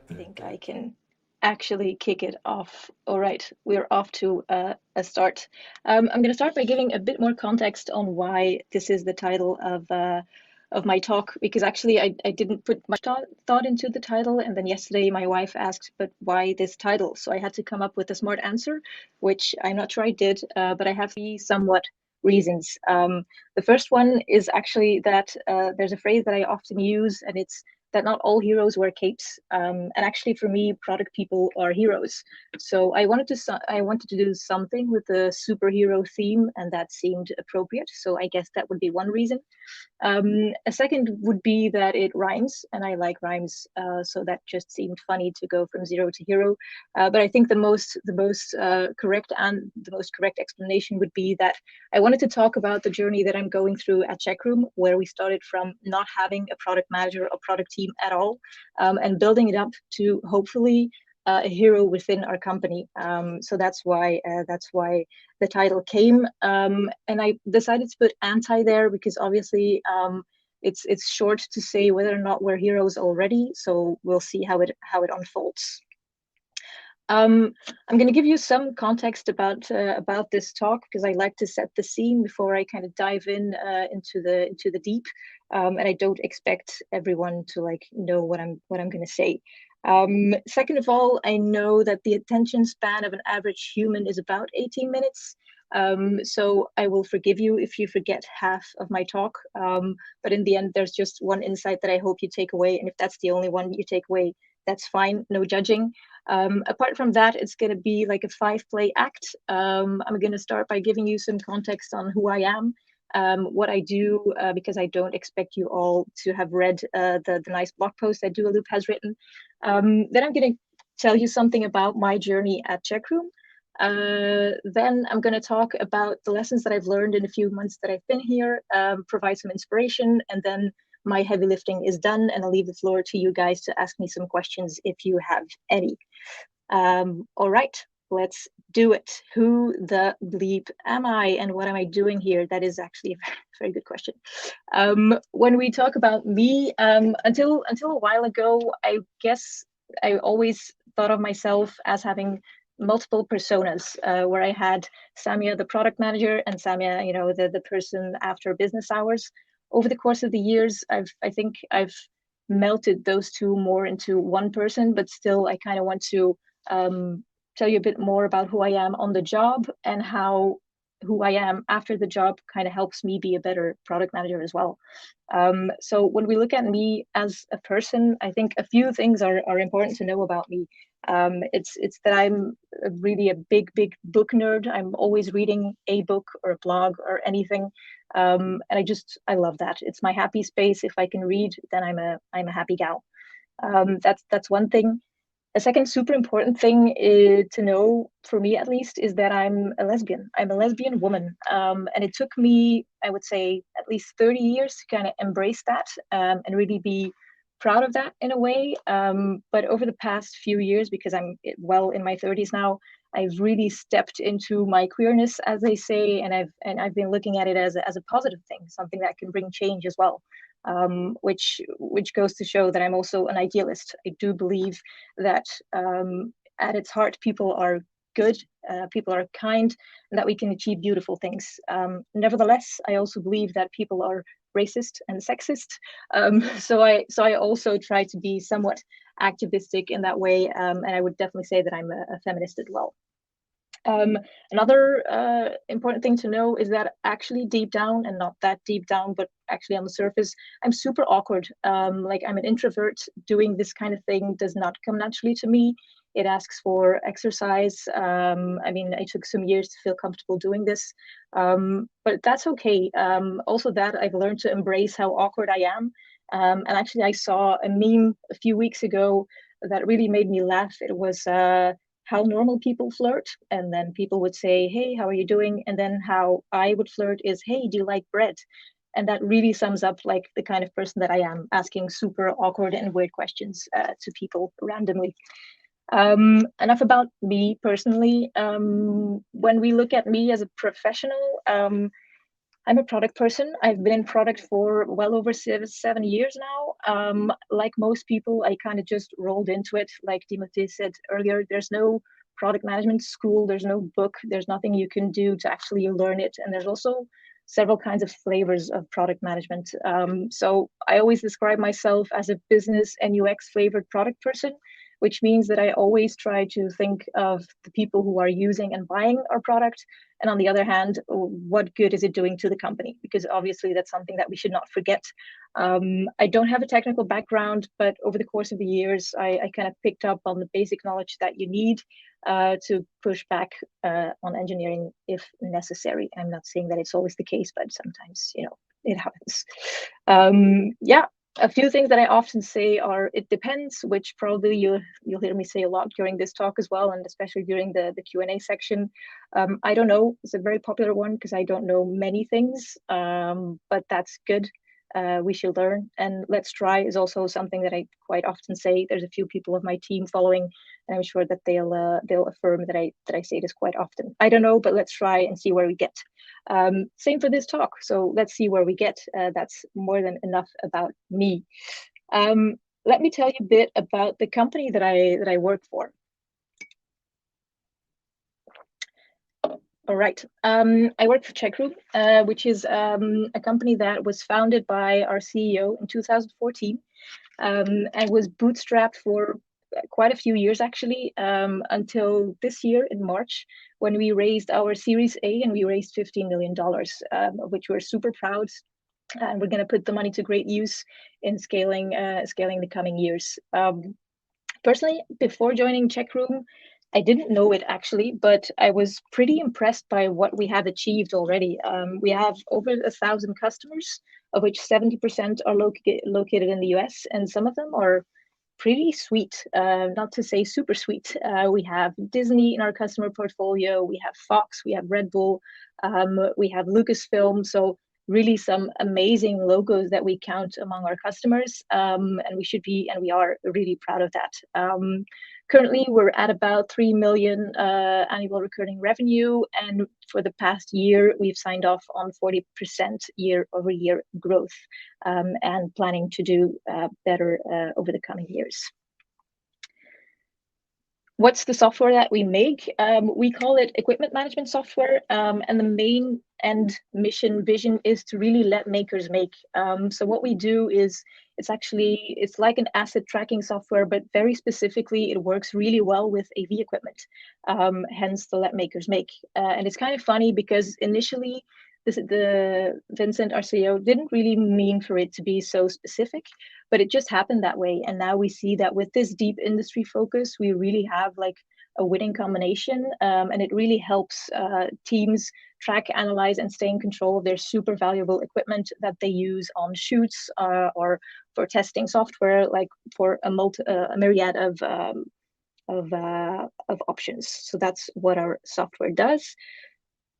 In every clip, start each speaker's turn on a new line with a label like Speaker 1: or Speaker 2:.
Speaker 1: think I can actually kick it off. All right, we're off to a start. I'm going to start by giving a bit more context on why this is the title of my talk, because actually I didn't put much thought into the title, and then yesterday my wife asked, but why this title? So I had to come up with a smart answer, which I'm not sure I did, but I have three somewhat reasons. The first one is actually that there's a phrase that I often use, and it's that not all heroes wear capes. And actually, for me, product people are heroes. So I wanted to do something with the superhero theme, and that seemed appropriate. So I guess that would be one reason. A second would be that it rhymes, and I like rhymes, so that just seemed funny to go from zero to hero. But I think the most correct and the most correct explanation would be that I wanted to talk about the journey that I'm going through at Cheqroom, where we started from not having a product manager or product team at all, and building it up to hopefully a hero within our company. So that's why the title came. And I decided to put anti there because obviously it's short to say whether or not we're heroes already. So we'll see how it unfolds. I'm going to give you some context about this talk because I like to set the scene before I kind of dive in into the deep, and I don't expect everyone to like know what I'm going to say. Second of all, I know that the attention span of an average human is about 18 minutes. So I will forgive you if you forget half of my talk. But in the end, there's just one insight that I hope you take away. And if that's the only one you take away, that's fine, no judging. Apart from that, it's going to be like a 5-play act. I'm going to start by giving you some context on who I am, what I do, because I don't expect you all to have read the nice blog post that Dualoop has written. Then I'm going to tell you something about my journey at Cheqroom. Then I'm going to talk about the lessons that I've learned in a few months that I've been here, provide some inspiration, and then my heavy lifting is done, and I'll leave the floor to you guys to ask me some questions if you have any. All right, let's do it. Who the bleep am I, and what am I doing here? That is actually a very good question. When we talk about me, until a while ago, I guess I always thought of myself as having multiple personas, where I had Samia, the product manager, and Samia, the person after business hours. Over the course of the years, I think I've melted those two more into one person, but still I kind of want to tell you a bit more about who I am on the job and how who I am after the job kind of helps me be a better product manager as well. So when we look at me as a person, I think a few things are important to know about me. It's that I'm really a big book nerd. I'm always reading a book or a blog or anything. And I love that. It's my happy space. If I can read, then I'm a happy gal. That's one thing. A second super important thing to know, for me at least, is that I'm a lesbian. I'm a lesbian woman. And it took me, I would say, at least 30 years to kind of embrace that and really be proud of that in a way. But over the past few years, because I'm well in my 30s now, I've really stepped into my queerness, as they say, and I've been looking at it as a positive thing, something that can bring change as well. Which goes to show that I'm also an idealist. I do believe that at its heart, people are good, people are kind, and that we can achieve beautiful things. Nevertheless, I also believe that people are racist and sexist. So I also try to be somewhat activistic in that way, and I would definitely say that I'm a feminist as well. Another important thing to know is that actually deep down, and not that deep down, but actually on the surface, I'm super awkward. Like I'm an introvert. Doing this kind of thing does not come naturally to me. It asks for exercise. I mean, I took some years to feel comfortable doing this, but that's okay. Also that I've learned to embrace how awkward I am. And actually I saw a meme a few weeks ago that really made me laugh. It was how normal people flirt, and then people would say, hey, how are you doing? And then how I would flirt is, hey, do you like bread? And that really sums up like the kind of person that I am, asking super awkward and weird questions to people randomly. Enough about me personally. When we look at me as a professional, I'm a product person. I've been in product for well over 7 years now. Like most people, I kind of just rolled into it. Like Timothy said earlier, there's no product management school, there's no book, there's nothing you can do to actually learn it. And there's also several kinds of flavors of product management. So I always describe myself as a business and UX flavored product person, which means that I always try to think of the people who are using and buying our product. And on the other hand, what good is it doing to the company? Because obviously that's something that we should not forget. I don't have a technical background, but over the course of the years, I kind of picked up on the basic knowledge that you need to push back on engineering if necessary. I'm not saying that it's always the case, but sometimes, it happens. Yeah, a few things that I often say are, it depends, which probably you'll hear me say a lot during this talk as well, and especially during the Q&A section. I don't know, it's a very popular one because I don't know many things, but that's good. We should learn, and let's try is also something that I quite often say. There's a few people of my team following, and I'm sure that they'll affirm that I say this quite often. I don't know, but let's try and see where we get. Same for this talk. So let's see where we get. That's more than enough about me. Let me tell you a bit about the company that I work for. All right. I work for Cheqroom, which is a company that was founded by our CEO in 2014 and was bootstrapped for quite a few years, actually, until this year in March, when we raised our Series A and we raised $15 million, of which we're super proud. And we're going to put the money to great use in scaling the coming years. Personally, before joining Cheqroom, I didn't know it actually, but I was pretty impressed by what we have achieved already. We have over 1,000 customers, of which 70% are located in the US, and some of them are pretty sweet, not to say super sweet. We have Disney in our customer portfolio, we have Fox, we have Red Bull, we have Lucasfilm. So really some amazing logos that we count among our customers, and we are really proud of that. Currently, we're at about 3 million annual recurring revenue, and for the past year, we've signed off on 40% year-over-year growth, and planning to do better over the coming years. What's the software that we make? We call it equipment management software, and the main end mission vision is to really let makers make. So what we do is it's like an asset tracking software, but very specifically, it works really well with AV equipment, hence the let makers make. And it's kind of funny because initially, Vincent, our CEO, didn't really mean for it to be so specific, but it just happened that way. And now we see that with this deep industry focus, we really have like a winning combination, and it really helps teams track, analyze, and stay in control of their super valuable equipment that they use on shoots or for testing software, like for a myriad of options. So that's what our software does.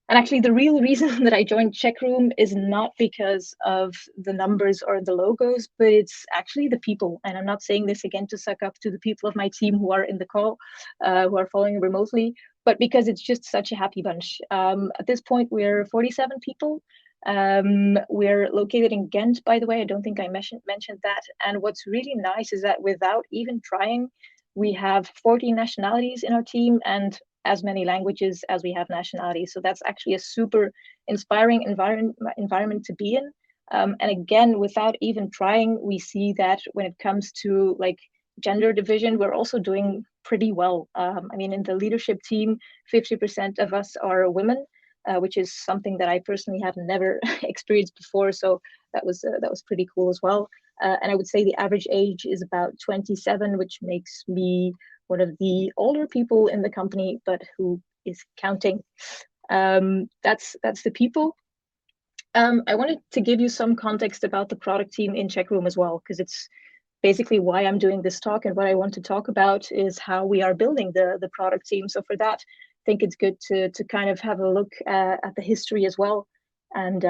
Speaker 1: And actually, the real reason that I joined Cheqroom is not because of the numbers or the logos, but it's actually the people. And I'm not saying this again to suck up to the people of my team who are in the call, who are following remotely, but because it's just such a happy bunch. At this point, we're 47 people. We're located in Ghent, by the way. I don't think I mentioned that. And what's really nice is that without even trying, we have 40 nationalities in our team and as many languages as we have nationalities. So that's actually a super inspiring environment to be in. And again, without even trying, we see that when it comes to like gender division, we're also doing pretty well. I mean, in the leadership team, 50% of us are women, which is something that I personally have never experienced before. So that was pretty cool as well. And I would say the average age is about 27, which makes me one of the older people in the company, but who is counting. That's the people. I wanted to give you some context about the product team in Cheqroom as well, because it's basically why I'm doing this talk, and what I want to talk about is how we are building the product team. So for that, I think it's good to kind of have a look at the history as well, and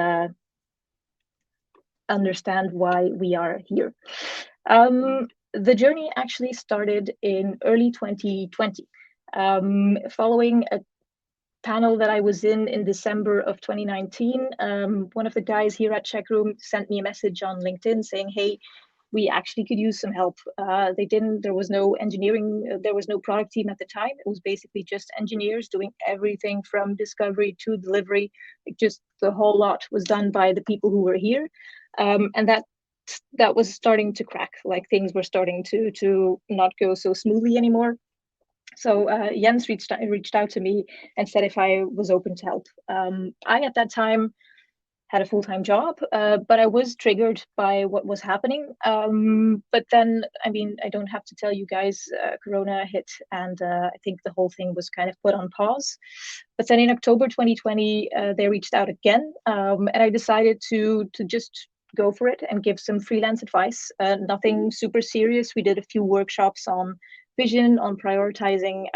Speaker 1: understand why we are here. The journey actually started in early 2020, following a panel that I was in December of 2019, one of the guys here at Cheqroom sent me a message on LinkedIn saying, hey, we actually could use some help. There was no engineering, there was no product team at the time. It was basically just engineers doing everything from discovery to delivery. Just the whole lot was done by the people who were here. And that was starting to crack, like things were starting to not go so smoothly anymore. So Jens reached out to me and said if I was open to help. I, at that time, had a full-time job, but I was triggered by what was happening. But then, I mean, I don't have to tell you guys, Corona hit, and I think the whole thing was kind of put on pause. But then in October 2020, they reached out again, and I decided to just go for it and give some freelance advice. Nothing super serious. We did a few workshops on vision, on prioritizing,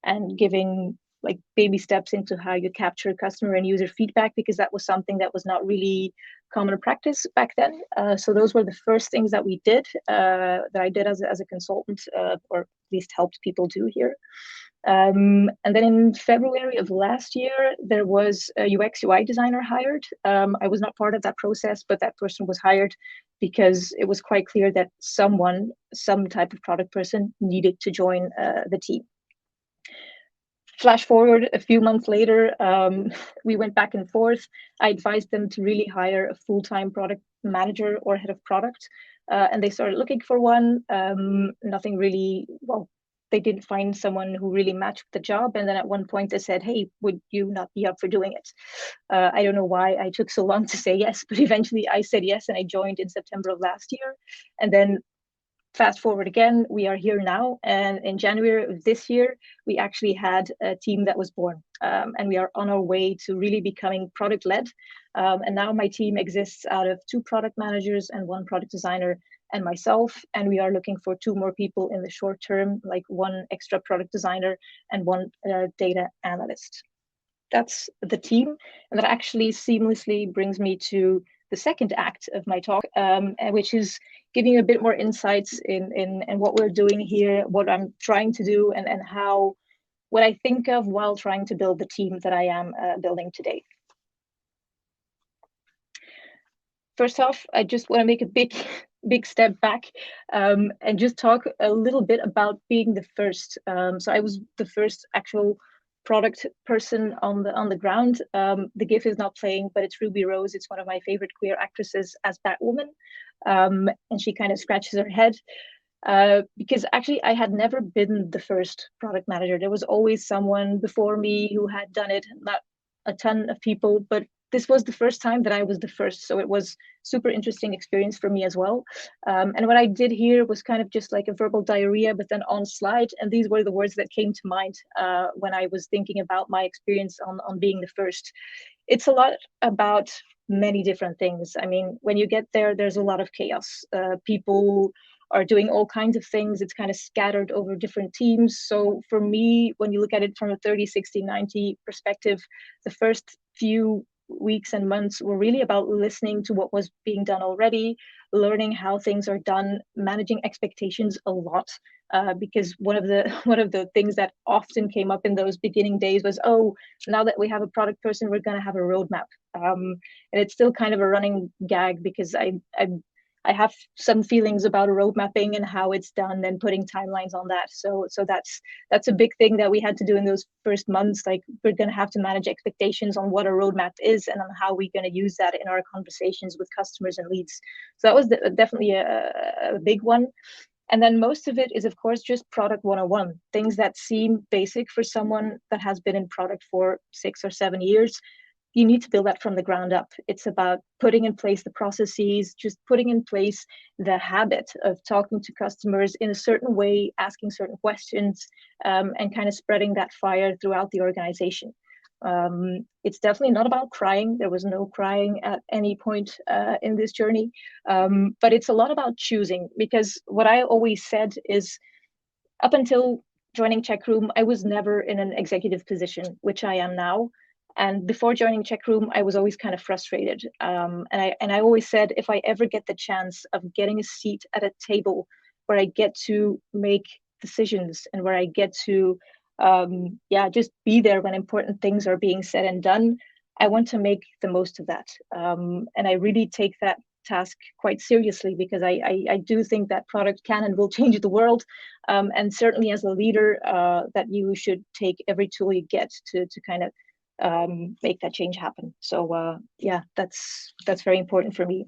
Speaker 1: and giving like baby steps into how you capture customer and user feedback, because that was something that was not really common practice back then. So those were the first things that we did, that I did as a consultant, or at least helped people do here. And then in February of last year, there was a UX UI designer hired. I was not part of that process, but that person was hired because it was quite clear that some type of product person needed to join the team. Flash forward a few months later, we went back and forth. I advised them to really hire a full-time product manager or head of product, and they started looking for one. Nothing really, well, they didn't find someone who really matched the job. And then at one point they said, hey, would you not be up for doing it? I don't know why I took so long to say yes, but eventually I said yes, and I joined in September of last year. And then fast forward again, we are here now, and in January of this year, we actually had a team that was born, and we are on our way to really becoming product-led. And now my team exists out of 2 product managers and 1 product designer and myself, and we are looking for 2 more people in the short term, like 1 extra product designer and 1 data analyst. That's the team, and that actually seamlessly brings me to the second act of my talk, which is giving you a bit more insights in what we're doing here, what I'm trying to do, and how what I think of while trying to build the team that I am building today. First off, I just want to make a big step back, and just talk a little bit about being the first. So I was the first actual product person on the ground. The GIF is not playing, but it's Ruby Rose. It's one of my favorite queer actresses as Batwoman, and she kind of scratches her head. Because actually I had never been the first product manager. There was always someone before me who had done it, not a ton of people, but this was the first time that I was the first. So it was super interesting experience for me as well. And what I did here was kind of just like a verbal diarrhea, but then on slide. And these were the words that came to mind when I was thinking about my experience on being the first. It's a lot about many different things. I mean, when you get there, there's a lot of chaos. People are doing all kinds of things. It's kind of scattered over different teams. So for me, when you look at it from a 30, 60, 90 perspective, the first few weeks and months were really about listening to what was being done already, learning how things are done, managing expectations a lot. Because one of the things that often came up in those beginning days was, oh, now that we have a product person, we're going to have a roadmap. And it's still kind of a running gag because I have some feelings about road mapping and how it's done and putting timelines on that. So that's a big thing that we had to do in those first months. Like, we're going to have to manage expectations on what a roadmap is and on how we're going to use that in our conversations with customers and leads. So that was definitely a big one. And then most of it is, of course, just product 101, things that seem basic for someone that has been in product for 6 or 7 years. You need to build that from the ground up. It's about putting in place the processes, just putting in place the habit of talking to customers in a certain way, asking certain questions, and kind of spreading that fire throughout the organization. It's definitely not about crying. There was no crying at any point in this journey, but it's a lot about choosing, because what I always said is, up until joining Cheqroom, I was never in an executive position, which I am now. And before joining Cheqroom, I was always kind of frustrated. And I always said, if I ever get the chance of getting a seat at a table where I get to make decisions and where I get to yeah, just be there when important things are being said and done. I want to make the most of that. And I really take that task quite seriously, because I do think that product can and will change the world. And certainly as a leader, that you should take every tool you get to kind of make that change happen. So yeah, that's very important for me.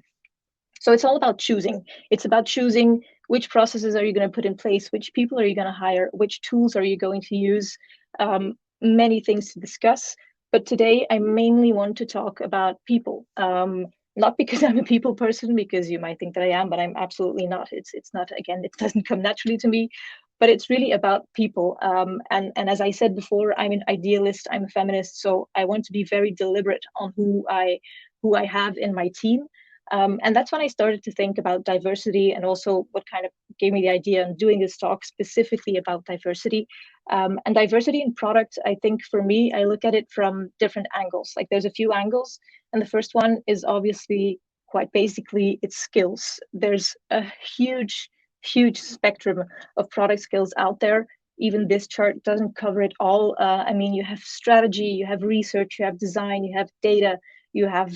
Speaker 1: So it's all about choosing. It's about choosing which processes are you going to put in place, which people are you going to hire, which tools are you going to use, many things to discuss. But today I mainly want to talk about people. Not because I'm a people person, because you might think that I am, but I'm absolutely not. It's not, again, it doesn't come naturally to me, but it's really about people. And as I said before, I'm an idealist, I'm a feminist, so I want to be very deliberate on who I have in my team. And that's when I started to think about diversity, and also what kind of gave me the idea on doing this talk specifically about diversity. And diversity in product, I think for me, I look at it from different angles. Like there's a few angles. And the first one is obviously quite basically it's skills. There's a huge spectrum of product skills out there. Even this chart doesn't cover it all. I mean, you have strategy, you have research, you have design, you have data, you have,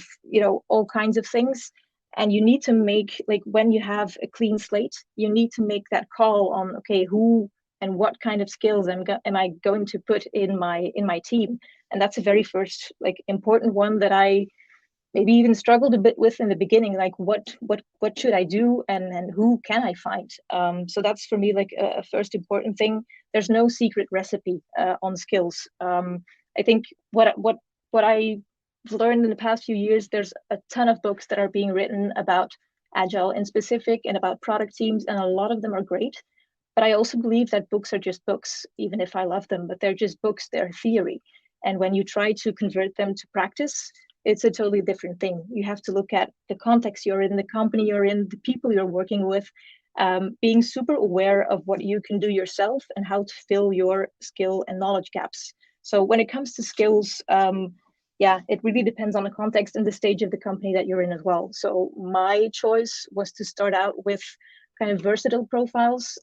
Speaker 1: all kinds of things. And you need to make, like, when you have a clean slate, you need to make that call on, okay, who and what kind of skills am I going to put in my team. And that's a very first, like, important one that I maybe even struggled a bit with in the beginning, like what should I do, and who can I find. So that's for me like a first important thing. There's no secret recipe on skills. I think what I learned in the past few years, there's a ton of books that are being written about agile in specific and about product teams, and a lot of them are great. But I also believe that books are just books, even if I love them, but they're just books, they're theory. And when you try to convert them to practice, it's a totally different thing. You have to look at the context you're in, the company you're in, the people you're working with, being super aware of what you can do yourself and how to fill your skill and knowledge gaps. So when it comes to skills, yeah, it really depends on the context and the stage of the company that you're in as well. So my choice was to start out with kind of versatile profiles,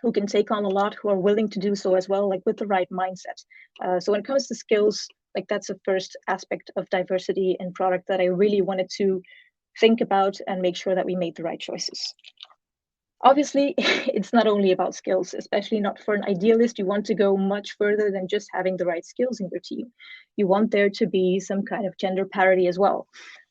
Speaker 1: who can take on a lot, who are willing to do so as well, like with the right mindset. So when it comes to skills, like that's the first aspect of diversity in product that I really wanted to think about and make sure that we made the right choices. Obviously, it's not only about skills, especially not for an idealist. You want to go much further than just having the right skills in your team. You want there to be some kind of gender parity as well.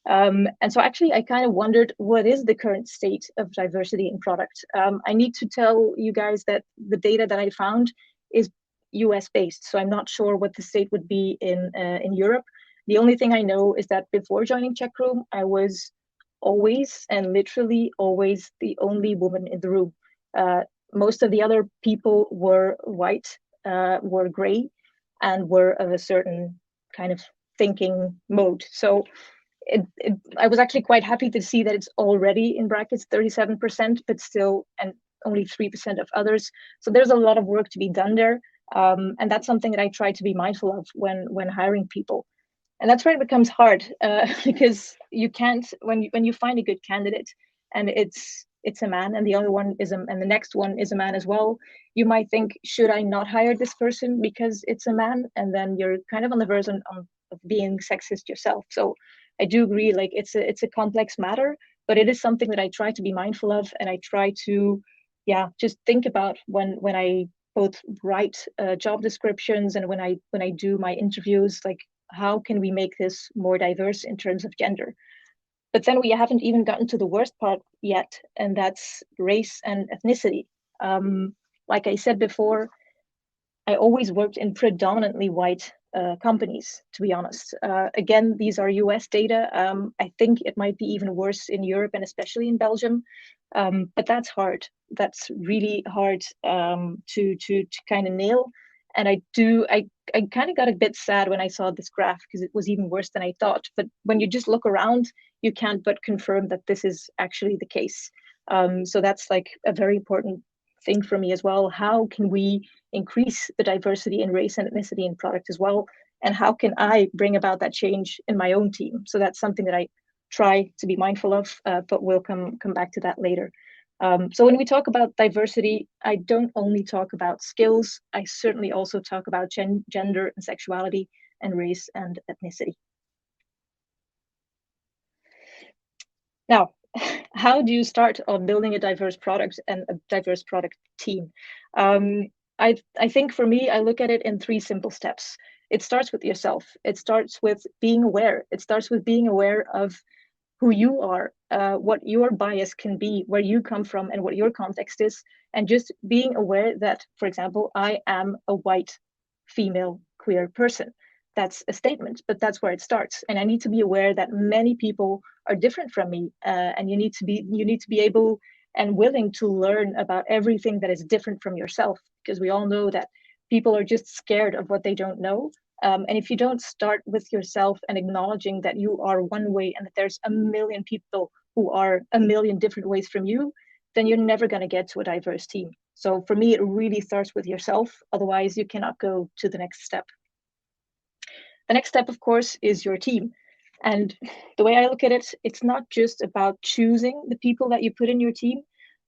Speaker 1: And so actually, I kind of wondered, what is the current state of diversity in product? I need to tell you guys that the data that I found is US based. So I'm not sure what the state would be in Europe. The only thing I know is that before joining Cheqroom, I was always and literally always the only woman in the room. Most of the other people were white, were gray, and were of a certain kind of thinking mode. So I was actually quite happy to see that it's already in brackets 37%, but still, and only 3% of others. So there's a lot of work to be done there. And that's something that I try to be mindful of when hiring people. And that's where it becomes hard, because you can't, when you find a good candidate and it's a man, and the other one is and the next one is a man as well, you might think, should I not hire this person because it's a man? And then you're kind of on the verge of being sexist yourself. So I do agree, like it's a complex matter, but it is something that I try to be mindful of, and I try to, yeah, just think about when I both write job descriptions and when I do my interviews, like, how can we make this more diverse in terms of gender? But then we haven't even gotten to the worst part yet, and that's race and ethnicity. Like I said before, I always worked in predominantly white companies, to be honest. Again, these are US data. I think it might be even worse in Europe and especially in Belgium. But that's hard. That's really hard to kind of nail. And I kind of got a bit sad when I saw this graph, because it was even worse than I thought. But when you just look around, you can't but confirm that this is actually the case. So that's like a very important thing for me as well. How can we increase the diversity in race and ethnicity in product as well? And how can I bring about that change in my own team? So that's something that I try to be mindful of, but we'll come back to that later. So when we talk about diversity, I don't only talk about skills, I certainly also talk about gender and sexuality and race and ethnicity. Now, how do you start on building a diverse product and a diverse product team? I think for me, I look at it in 3 simple steps. It starts with yourself. It starts with being aware. It starts with being aware of who you are, what your bias can be, where you come from, and what your context is, and just being aware that, for example, I am a white female queer person. That's a statement, but that's where it starts. And I need to be aware that many people are different from me, and you need to be able and willing to learn about everything that is different from yourself, because we all know that people are just scared of what they don't know. And if you don't start with yourself and acknowledging that you are one way and that there's a million people who are a million different ways from you, then you're never going to get to a diverse team. So for me, it really starts with yourself. Otherwise, you cannot go to the next step. The next step, of course, is your team. And the way I look at it, it's not just about choosing the people that you put in your team,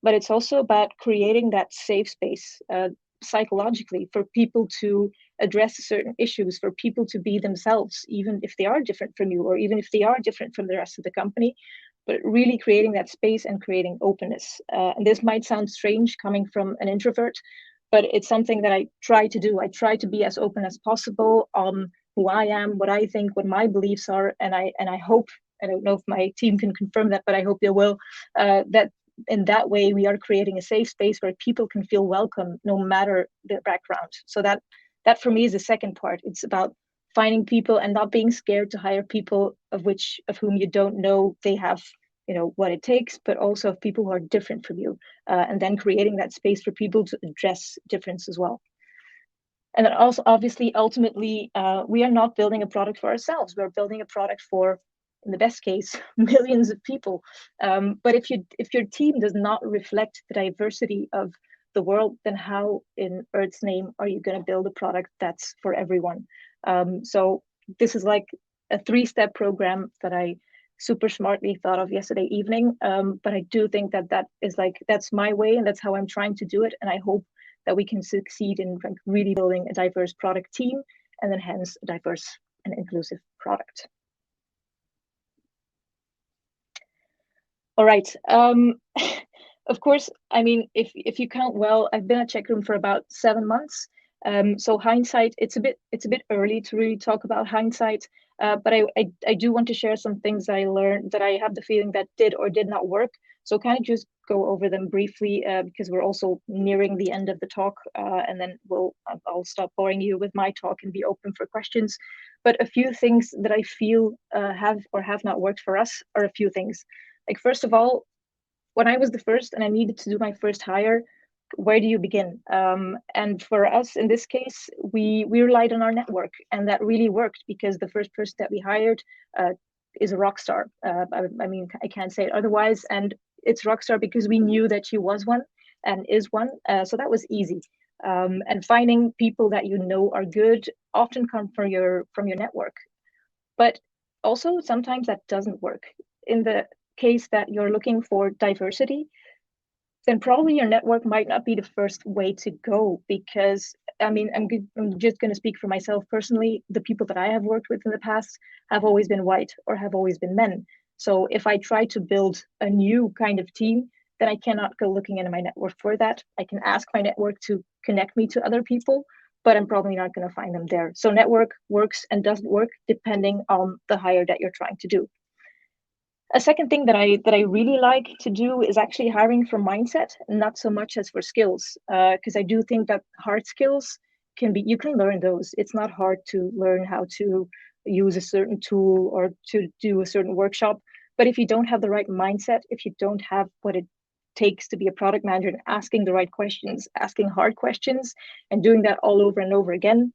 Speaker 1: but it's also about creating that safe space psychologically for people to address certain issues, for people to be themselves, even if they are different from you, or even if they are different from the rest of the company, but really creating that space and creating openness. And this might sound strange coming from an introvert, but it's something that I try to do. I try to be as open as possible on who I am, what I think, what my beliefs are, and I hope, I don't know if my team can confirm that, but I hope they will, that in that way we are creating a safe space where people can feel welcome no matter their background. So that for me is the second part. It's about finding people and not being scared to hire people of whom you don't know they have what it takes, but also of people who are different from you, and then creating that space for people to address difference as well. And then also, obviously, ultimately, we are not building a product for ourselves. We're building a product for, in the best case, millions of people. But if your team does not reflect the diversity of the world, then how in Earth's name are you going to build a product that's for everyone? So this is like a 3-step program that I super smartly thought of yesterday evening. But I do think that's my way, and that's how I'm trying to do it. And I hope that we can succeed in really building a diverse product team, and then hence a diverse and inclusive product. All right. Of course, I mean, if you count well, I've been at Cheqroom for about 7 months. So Hindsight, it's a bit early to really talk about Hindsight, but I do want to share some things I learned that I have the feeling that did or did not work. So kind of just go over them briefly, because we're also nearing the end of the talk, and then I'll stop boring you with my talk and be open for questions. But a few things that I feel have or have not worked for us are a few things. Like, first of all, when I was the first and I needed to do my first hire, where do you begin? And for us in this case, we relied on our network, and that really worked because the first person that we hired is a rock star. I mean, I can't say it otherwise. And it's rock star because we knew that she was one and is one. So that was easy. And finding people that you know are good often come from your network. But also sometimes that doesn't work. In the case that you're looking for diversity, then probably your network might not be the first way to go, because I mean, I'm just going to speak for myself personally. The people that I have worked with in the past have always been white or have always been men. So if I try to build a new kind of team, then I cannot go looking into my network for that. I can ask my network to connect me to other people, but I'm probably not going to find them there. So network works and doesn't work depending on the hire that you're trying to do. A second thing that I really like to do is actually hiring for mindset, not so much as for skills, because I do think that hard skills you can learn those. It's not hard to learn how to use a certain tool or to do a certain workshop. But if you don't have the right mindset, if you don't have what it takes to be a product manager and asking the right questions, asking hard questions, and doing that all over and over again,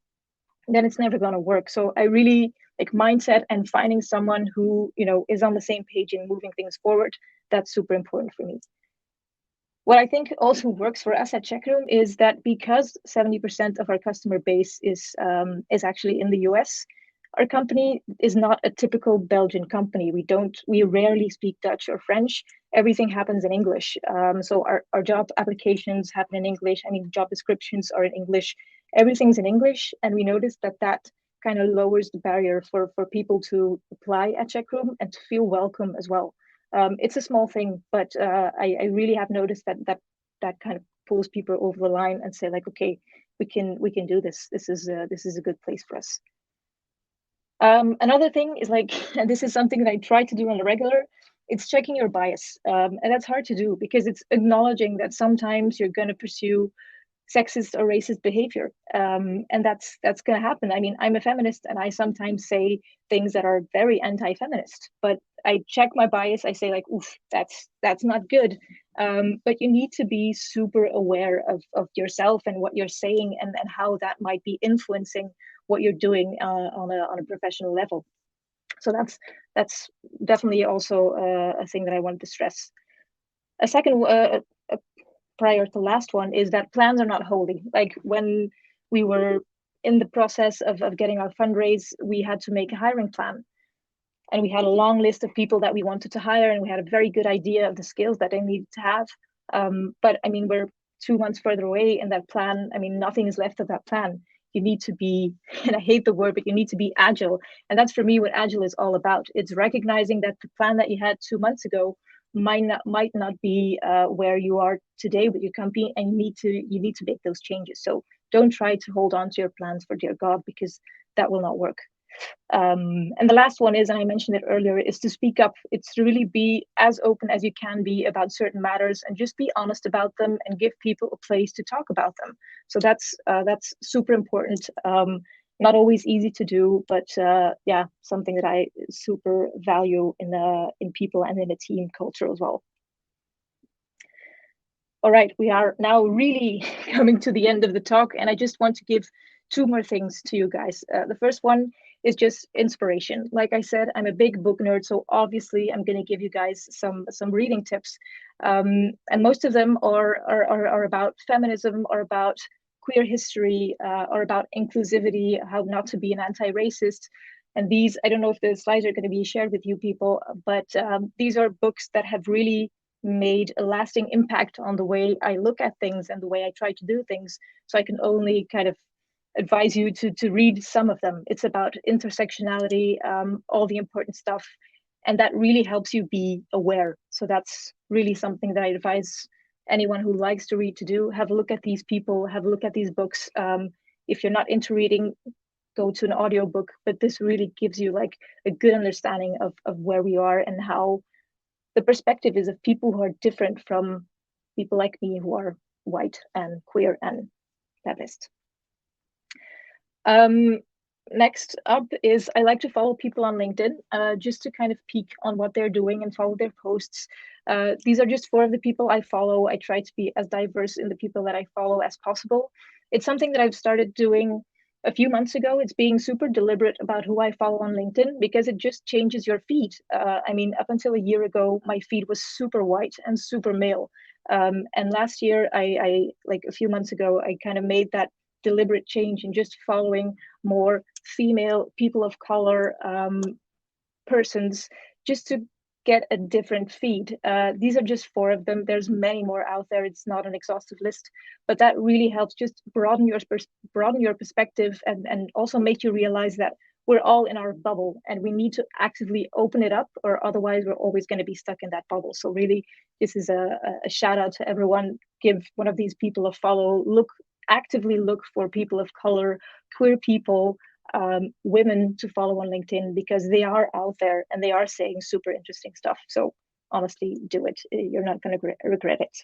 Speaker 1: then it's never going to work. So I really like mindset and finding someone who is on the same page and moving things forward. That's super important for me. What I think also works for us at Cheqroom is that because 70% of our customer base is actually in the US, our company is not a typical Belgian company. We rarely speak Dutch or French, everything happens in English. So our job applications happen in English. I mean, job descriptions are in English. Everything's in English, and we noticed that that kind of lowers the barrier for people to apply at Cheqroom and to feel welcome as well. It's a small thing, but I really have noticed that kind of pulls people over the line and say like, okay, we can do this. This is a good place for us. Another thing is like, and this is something that I try to do on the regular, it's checking your bias. And that's hard to do because it's acknowledging that sometimes you're going to pursue sexist or racist behavior. And that's going to happen. I mean, I'm a feminist and I sometimes say things that are very anti-feminist, but I check my bias. I say like, oof, that's not good. But you need to be super aware of yourself and what you're saying and how that might be influencing what you're doing on a professional level. So that's definitely also a thing that I wanted to stress. A second, prior to last one, is that plans are not holy. Like when we were in the process of getting our fundraise, we had to make a hiring plan. And we had a long list of people that we wanted to hire, and we had a very good idea of the skills that they needed to have. But I mean, we're 2 months further away in that plan. I mean, nothing is left of that plan. You need to be, and I hate the word, but you need to be agile. And that's for me what agile is all about. It's recognizing that the plan that you had 2 months ago might not be where you are today with your company, and you need to make those changes. So don't try to hold on to your plans for dear God, because that will not work. And the last one is, and I mentioned it earlier, is to speak up. It's to really be as open as you can be about certain matters and just be honest about them and give people a place to talk about them. So that's super important. Not always easy to do, but yeah, something that I super value in people and in a team culture as well. All right, we are now really coming to the end of the talk, and I just want to give two more things to you guys. The first one is just inspiration. Like I said, I'm a big book nerd, so obviously I'm going to give you guys some reading tips, and most of them are about feminism, or about queer history, or about inclusivity, how not to be an anti-racist. And these, I don't know if the slides are going to be shared with you people, but these are books that have really made a lasting impact on the way I look at things and the way I try to do things. So I can only kind of advise you to read some of them. It's about intersectionality, all the important stuff, and that really helps you be aware. So that's really something that I advise anyone who likes to read to do. Have a look at these people, have a look at these books. If you're not into reading, go to an audiobook, but this really gives you like a good understanding of where we are and how the perspective is of people who are different from people like me who are white and queer and feminist. Next up is I like to follow people on LinkedIn, just to kind of peek on what they're doing and follow their posts. These are just four of the people I follow. I try to be as diverse in the people that I follow as possible. It's something that I've started doing a few months ago. It's being super deliberate about who I follow on LinkedIn, because it just changes your feed. I mean, up until a year ago, my feed was super white and super male. And last year, I like a few months ago, I kind of made that deliberate change in just following more female, people of color, persons, just to get a different feed. These are just four of them. There's many more out there. It's not an exhaustive list, but that really helps just broaden your perspective, and also make you realize that we're all in our bubble and we need to actively open it up, or otherwise we're always going to be stuck in that bubble. So really, this is a shout out to everyone. Give one of these people a follow. Actively look for people of color, queer people, women to follow on LinkedIn, because they are out there and they are saying super interesting stuff. So honestly, do it. You're not going to regret it.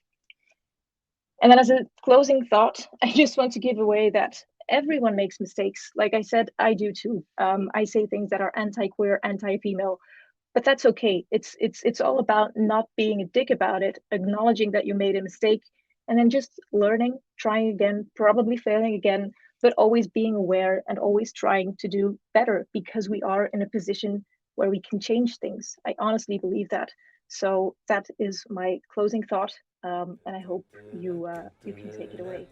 Speaker 1: And then as a closing thought, I just want to give away that everyone makes mistakes. Like I said, I do too. I say things that are anti-queer, anti-female, but that's okay. It's all about not being a dick about it, acknowledging that you made a mistake, and then just learning, trying again, probably failing again, but always being aware and always trying to do better, because we are in a position where we can change things. I honestly believe that. So that is my closing thought, and I hope you can take it away.